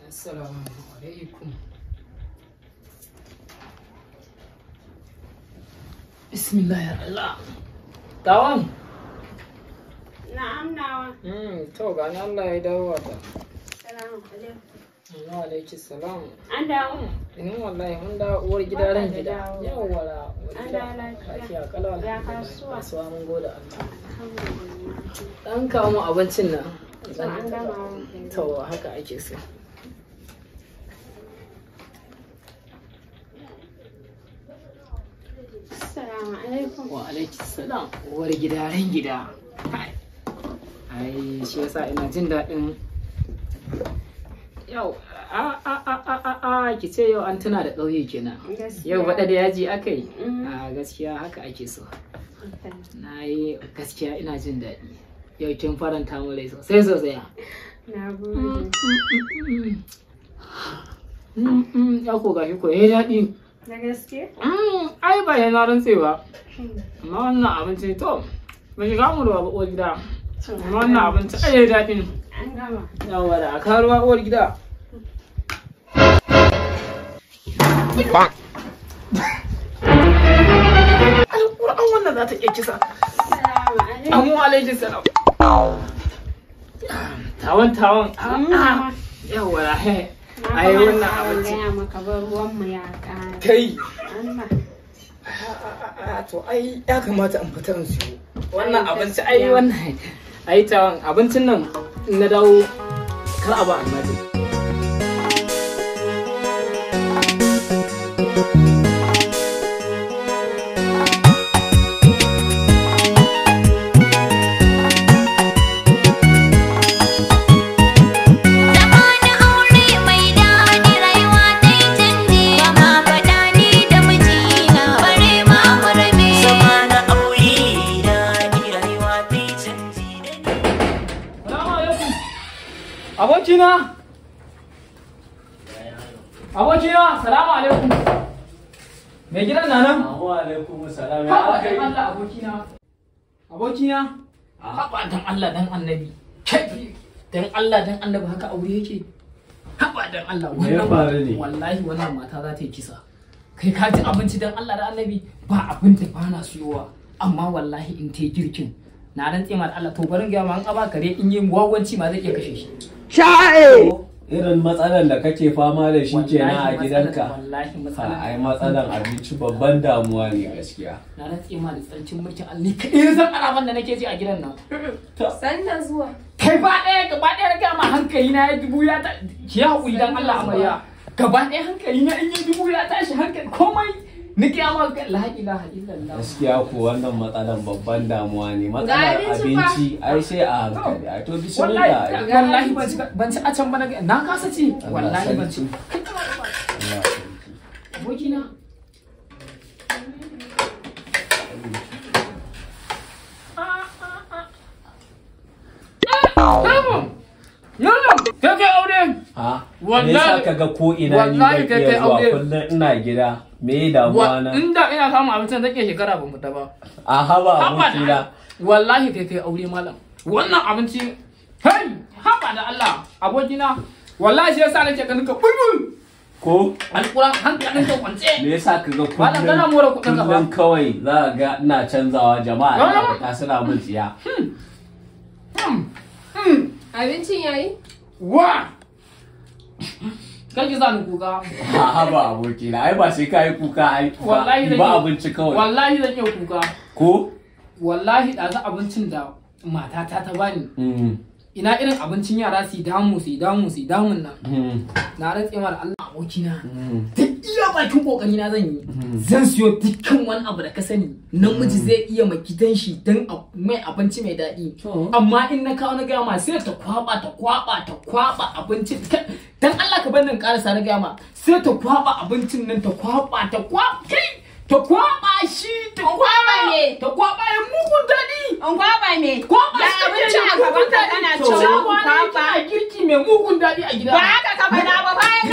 Assalamu alaikum. Bismillahirrahmanirrahim. Tawan? Na'am nawa. To ga nan Allah ya dawo ta. Assalamu alaikum. Wa alaikum salam. An dawo? Wallahi mun dawo uwar gida ran gida. Yawwa. An dawo lafiya. Kalau Ya kasuwa. Kasuwa mun gode Allah. Alhamdulillah. Dan kawo mu abincin nan. To an gama. To haka ake so. Assalamu alaikum. Wa alaikum salam. Uwar gida ran gida. Ai shi yasa ina jin daɗin yau ki ce yau an tuna da ƙauye kenan. Yau baɗa da yaji aka yi. A gaskiya haka ake so. Na yi gaskiya ina jin daɗi. Yau kin faranta mu rai sosai sosai. Na gode. Ya ko gashi ko yayi daɗi. Na gaske? Ai ba yana rantse ba. Amma wannan abinci to ba shiga mu da uwar gida. Amma wannan abinci ai yayi daɗi. An gama. Yawa da aka ruwa uwar gida. Bang. Alƙur'an wannan za ta iya kisa. Assalamu alaikum. Amu alaikum salam. Tawan. Yawa da he. Ai wannan abinci. Ya maka bar ruwan mu ya ƙara. Kai. Allah. To ai ya kamata in fita in siyo. Wannan abinci ai wannan. Ai tawan abincin nan na dawo kar a ba almajiri. Abokina, salamu alaikum. Mai gidan na nan? Wa alaikum salam. Haɓa dan Allah abokina. Haɓa dan Allah dan annabi. Kai dan Allah dan annabi haka aure yake. Haɓa dan Allah wallahi wannan mata za ta yi kisa. Kai ka ci abinci dan Allah da annabi ba abin da ba na siyowa. Amma wallahi in ta yi girkin na rantse ma da Allah to barin ga ma an aba kare in yi wawanci ma zai iya kashe shi. Sha'e! Irin matsalan da kake fama da shi kenan a gidanka. Ai matsalan abinci babban damuwa ne gaskiya. Na rantse ma da tsancin mulkin Allah kai san alaman da nake ji a gidan nan. San da zuwa. Kai ba ɗaya ga ma hankali na ya dubu ya ta ki hakuri dan Allah amarya. Gaba ɗaya hankali na in ya dubu ya tashi hankali komai nake amma la ilaha illallah. Gaskiya ko wannan matsalan babban damuwa ne. Matsalar abinci ai sai a hankali. Ai to bismillah. Wallahi ban ci a can ba na kasa ci. Wallahi ban ci. Abokina. Kai aure. Ha? Me yasa kaga ko ina ni bai iya zuwa kullum ina gida? Me damuwa na? Inda ina samun abincin zan iya shekara ban fita ba. A haba abokina. Wallahi kai aure malam. Wannan abinci kai haba da Allah abokina. Wallahi shi yasa nake ganin ka bulbul. Ko? Alƙur'an hankalin ka kwance. Me yasa kaga kullum kawai za ka ga ina canzawa jama'a ina fita suna min tsiya. Abincin yayi? Wa! Kai za ni kuka. Haba abokina, ai ba sai ka yi kuka ai. Wallahi ba abinci kawai. Wallahi zan iya kuka. Ko? Wallahi da za abincin da matata ta bani. Ina irin abincin yara su damun nan. Na rantse ma da Allah abokina. Duk iya bakin kokari na zan yi. Zan siyo dukkan wani abu da ka sani. Namiji zai iya ma gidan shi dan mai abinci mai daɗi. Amma in na kawo na gama sai ta kwaba abincin. Dan Allah ka bar nan karasa na gama. Sai ta kwaba abincin nan ta kwaba shi ta kwaba ya mugun daɗi. An kwaba me? Kwaba da abinci a gaban ka kana cewa kwaba. Girki mai mugun daɗi a gida. Ba haka ka faɗa ba bayan